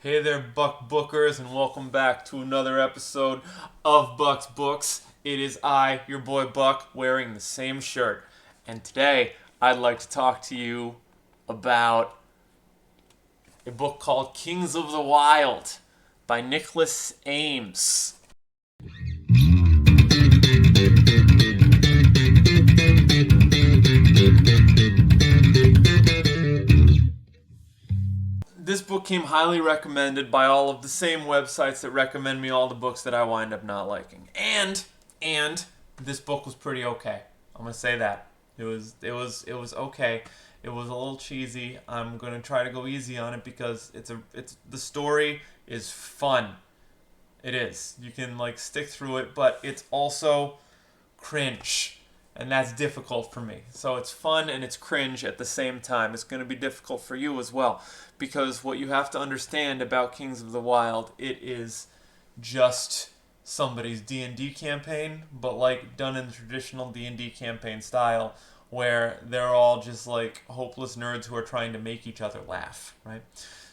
Hey there, Buck Bookers, and welcome back to another episode of Buck's Books. It is I, your boy Buck, wearing the same shirt. And today, I'd like to talk to you about a book called Kings of the Wyld by Nicholas Ames. This book came highly recommended by all of the same websites that recommend me all the books that I wind up not liking. And this book was pretty okay. I'm gonna say that. It was okay. It was a little cheesy. I'm gonna try to go easy on it because it's the story is fun. It is. You can like stick through it, but it's also cringe. And that's difficult for me. So it's fun and it's cringe at the same time. It's going to be difficult for you as well. Because what you have to understand about Kings of the Wyld, it is just somebody's D&D campaign, but like done in the traditional D&D campaign style, where they're all just like hopeless nerds who are trying to make each other laugh, right?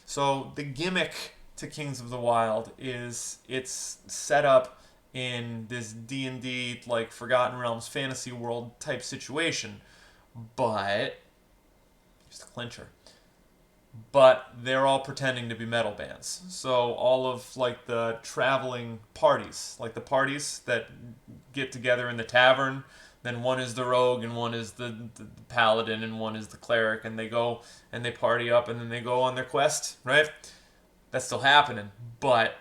So the gimmick to Kings of the Wyld is it's set up in this D&D like Forgotten Realms fantasy world type situation, but here's the clincher. But they're all pretending to be metal bands. So all of like the traveling parties, like the parties that get together in the tavern, then one is the rogue and one is the paladin and one is the cleric, and they go and they party up and then they go on their quest, right? That's still happening, but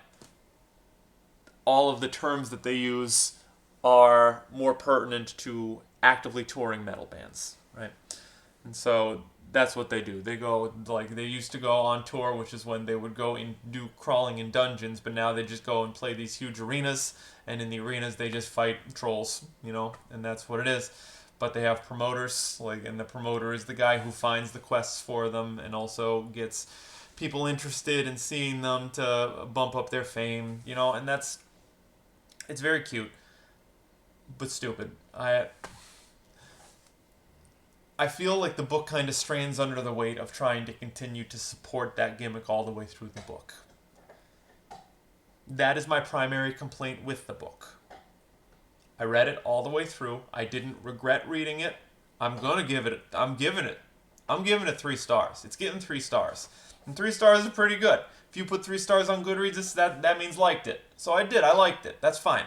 all of the terms that they use are more pertinent to actively touring metal bands, right? And so that's what they do. They go like they used to go on tour, which is when they would go and do crawling in dungeons, but now they just go and play these huge arenas, and in the arenas they just fight trolls, and that's what it is. But they have promoters, and the promoter is the guy who finds the quests for them and also gets people interested in seeing them to bump up their fame, and it's very cute, but stupid. I feel like the book kind of strains under the weight of trying to continue to support that gimmick all the way through the book. That is my primary complaint with the book. I read it all the way through. I didn't regret reading it. I'm giving it 3 stars. It's getting 3 stars. And 3 stars is pretty good. If you put 3 stars on Goodreads, that means liked it. So I did. I liked it. That's fine.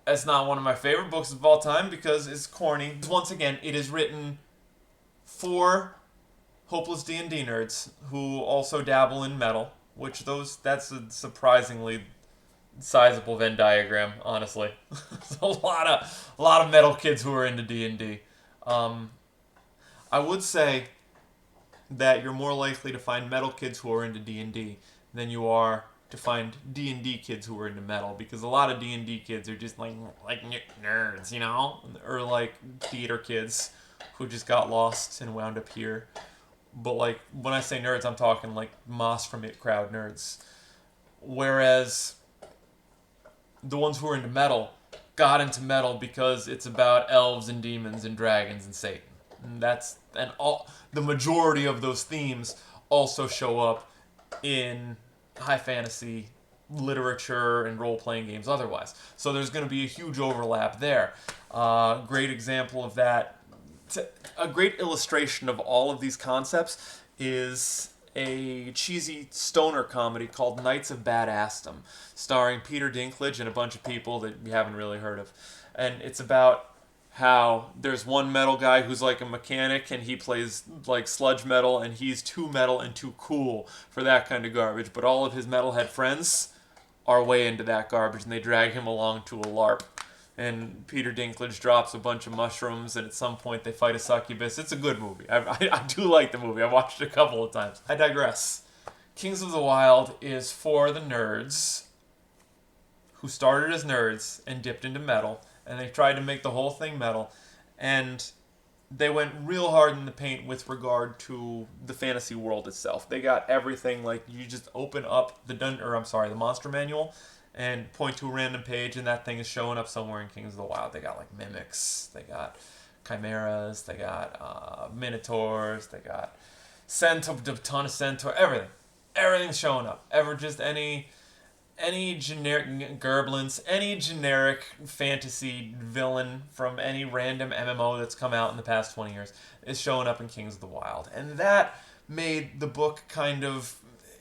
It's not one of my favorite books of all time because it's corny. Once again, it is written for hopeless D&D nerds who also dabble in metal, which that's a surprisingly sizable Venn diagram, honestly. There's a lot of metal kids who are into D&D. I would say that you're more likely to find metal kids who are into D&D than you are to find D&D kids who are into metal, because a lot of D&D kids are just like nerds, or like theater kids who just got lost and wound up here. But like when I say nerds, I'm talking like Moss from It Crowd nerds. Whereas the ones who are into metal got into metal because it's about elves and demons and dragons and Satan. And all the majority of those themes also show up in high fantasy literature and role playing games otherwise. So there's going to be a huge overlap there. Great example of that. A great illustration of all of these concepts is a cheesy stoner comedy called Knights of Badassdom, starring Peter Dinklage and a bunch of people that you haven't really heard of. And it's about how there's one metal guy who's like a mechanic and he plays like sludge metal and he's too metal and too cool for that kind of garbage, but all of his metalhead friends are way into that garbage and they drag him along to a LARP. And Peter Dinklage drops a bunch of mushrooms and at some point they fight a succubus. It's a good movie. I do like the movie. I watched it a couple of times. I digress. Kings of the Wyld is for the nerds who started as nerds and dipped into metal, and they tried to make the whole thing metal, and they went real hard in the paint with regard to the fantasy world itself. They got everything, like you just open up the monster manual and point to a random page and that thing is showing up somewhere in Kings of the Wyld. They got like mimics, they got chimeras, they got minotaurs, they got ton of centaur, everything. Everything's showing up. Ever just any generic Gerblins, any generic fantasy villain from any random MMO that's come out in the past 20 years is showing up in Kings of the Wild. And that made the book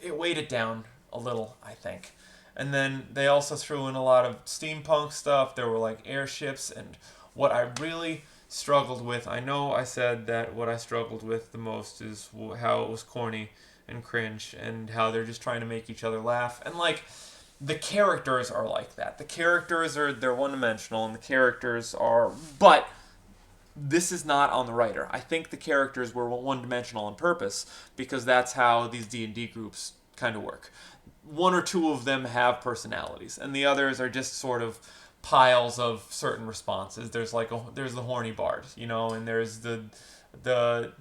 it weighed it down a little, I think. And then they also threw in a lot of steampunk stuff. There were like airships, and what I really struggled with, I know I said that what I struggled with the most is how it was corny and cringe, and how they're just trying to make each other laugh. And like, the characters are like that. They're one dimensional, and the characters are, but this is not on the writer. I think the characters were one dimensional on purpose, because that's how these D&D groups kind of work. One or two of them have personalities, and the others are just sort of piles of certain responses. There's the horny bard, and there's the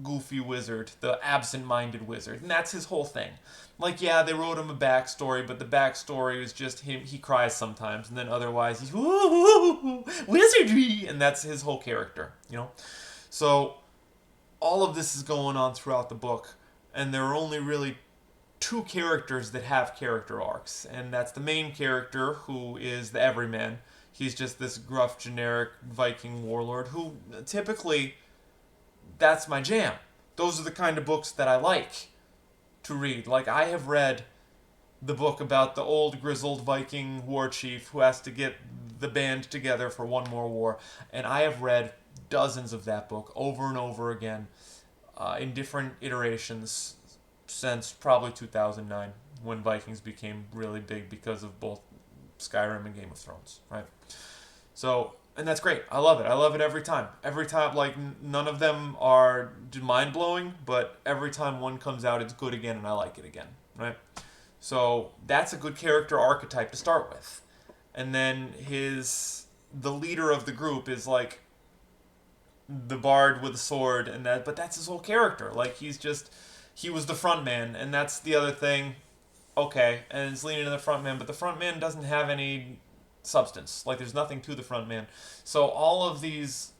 goofy wizard, the absent-minded wizard, and that's his whole thing. Like, yeah, they wrote him a backstory, but the backstory is just him. He cries sometimes, and then otherwise he's wizardry, and that's his whole character. So all of this is going on throughout the book, and there are only really two characters that have character arcs, and that's the main character, who is the everyman. He's just this gruff, generic Viking warlord who typically, that's my jam. Those are the kind of books that I like to read. Like, I have read the book about the old grizzled Viking war chief who has to get the band together for one more war, and I have read dozens of that book over and over again, in different iterations, since probably 2009, when Vikings became really big because of both Skyrim and Game of Thrones, right? So, and that's great. I love it. I love it every time. Every time, like, none of them are mind-blowing, but every time one comes out, it's good again, and I like it again, right? So, that's a good character archetype to start with. And then the leader of the group is, like, the bard with a sword, but that's his whole character. Like, he was the front man, and that's the other thing. Okay, and it's leaning to the front man, but the front man doesn't have any substance. Like, there's nothing to the front man. So all of these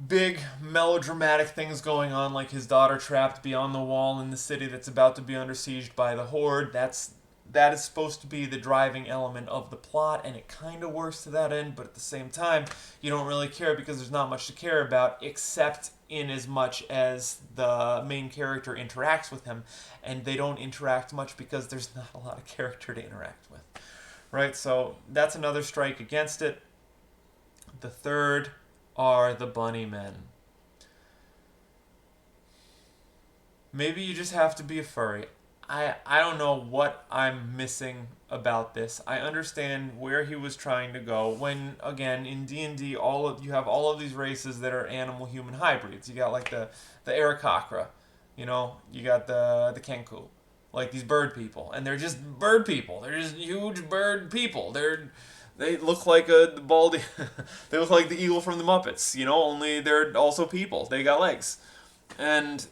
big melodramatic things going on, like his daughter trapped beyond the wall in the city that's about to be under siege by the Horde, that is supposed to be the driving element of the plot, and it kind of works to that end, but at the same time, you don't really care, because there's not much to care about, except in as much as the main character interacts with him, and they don't interact much because there's not a lot of character to interact with. Right, so that's another strike against it. The third are the bunny men. Maybe you just have to be a furry. I don't know what I'm missing about this. I understand where he was trying to go. When, again, in D&D, you have all of these races that are animal-human hybrids. You got like the Aarakocra, you got the Kenku, like these bird people, and they're just bird people. They're just huge bird people. They look like the baldy. They look like the eagle from the Muppets. Only they're also people. They got legs, and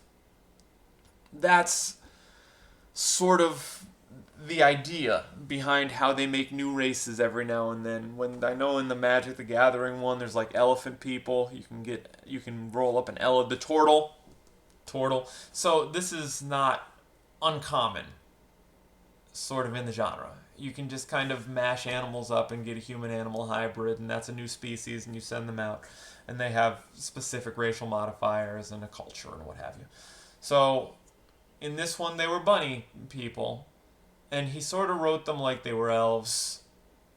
that's sort of the idea behind how they make new races every now and then. When I know in the Magic the Gathering one, there's like elephant people. You can roll up the turtle. So this is not uncommon, sort of, in the genre. You can just kind of mash animals up and get a human-animal hybrid, and that's a new species, and you send them out, and they have specific racial modifiers and a culture and what have you. So in this one, they were bunny people, and he sort of wrote them like they were elves.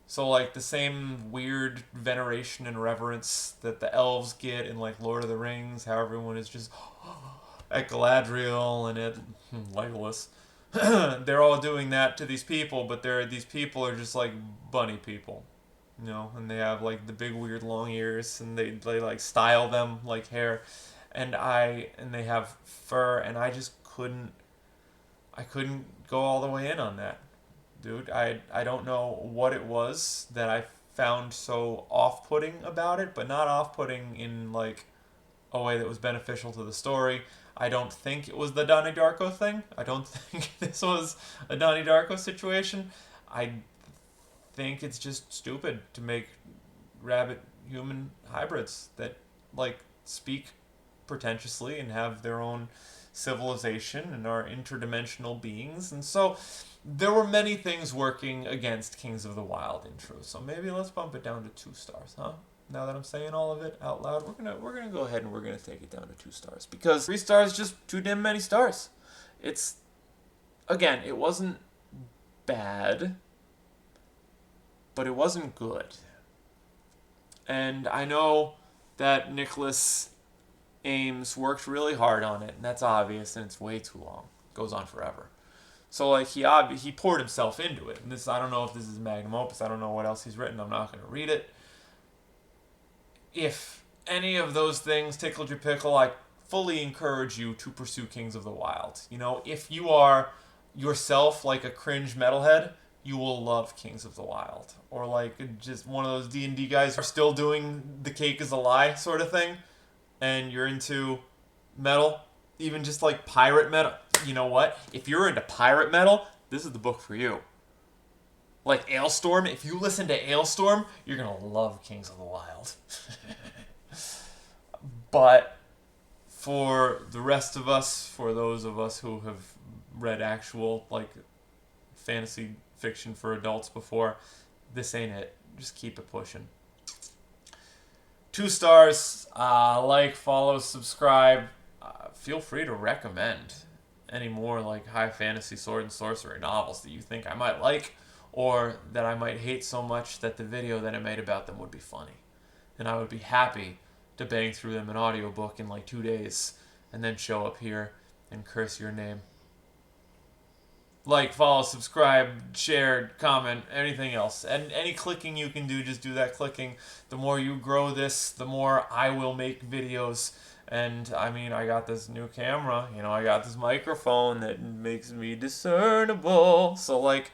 So, like, the same weird veneration and reverence that the elves get in, like, Lord of the Rings, how everyone is just at Galadriel and at Legolas. They're all doing that to these people, but these people are just, like, bunny people. And they have, like, the big weird long ears, and they like, style them like hair. And they have fur, and I just couldn't go all the way in on that, dude. I don't know what it was that I found so off-putting about it, but not off-putting in, like, a way that was beneficial to the story. I don't think it was the Donnie Darko thing. I don't think this was a Donnie Darko situation. I think it's just stupid to make rabbit-human hybrids that, like, speak pretentiously and have their own civilization and our interdimensional beings. And so there were many things working against Kings of the Wyld in truth. So maybe let's bump it down to 2 stars, huh? Now that I'm saying all of it out loud, we're gonna go ahead and we're gonna take it down to 2 stars, because 3 stars is just too damn many stars. It's, again, it wasn't bad, but it wasn't good. And I know that Nicholas Ames worked really hard on it, and that's obvious, and it's way too long. It goes on forever. So like he poured himself into it. And this, I don't know if this is magnum opus. I don't know what else he's written. I'm not going to read it. If any of those things tickled your pickle, I fully encourage you to pursue Kings of the Wyld. You know, if you are yourself like a cringe metalhead, you will love Kings of the Wyld. Or like just one of those D&D guys who are still doing the cake is a lie sort of thing, and you're into metal, even just like pirate metal. You know what? If you're into pirate metal, this is the book for you. Like Ailstorm, if you listen to Ailstorm, you're going to love Kings of the Wyld. But for the rest of us, for those of us who have read actual like fantasy fiction for adults before, this ain't it. Just keep it pushing. 2 stars. Like, follow, subscribe. Feel free to recommend any more like high fantasy sword and sorcery novels that you think I might like, or that I might hate so much that the video that I made about them would be funny. And I would be happy to bang through them in audiobook in like 2 days and then show up here and curse your name. Like, follow, subscribe, share, comment, anything else. And any clicking you can do, just do that clicking. The more you grow this, the more I will make videos. And, I mean, I got this new camera. You know, I got this microphone that makes me discernible. So, like,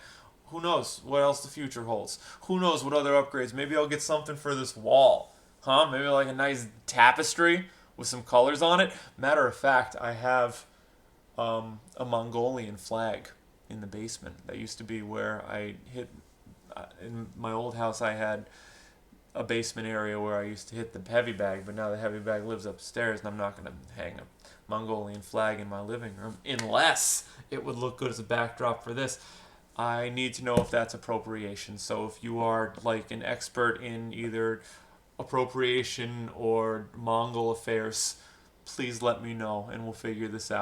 who knows what else the future holds? Who knows what other upgrades? Maybe I'll get something for this wall. Huh? Maybe like a nice tapestry with some colors on it. Matter of fact, I have a Mongolian flag in the basement. That used to be where I hit, in my old house I had a basement area where I used to hit the heavy bag, but now the heavy bag lives upstairs, and I'm not going to hang a Mongolian flag in my living room unless it would look good as a backdrop for this. I need to know if that's appropriation. So if you are like an expert in either appropriation or Mongol affairs, please let me know and we'll figure this out.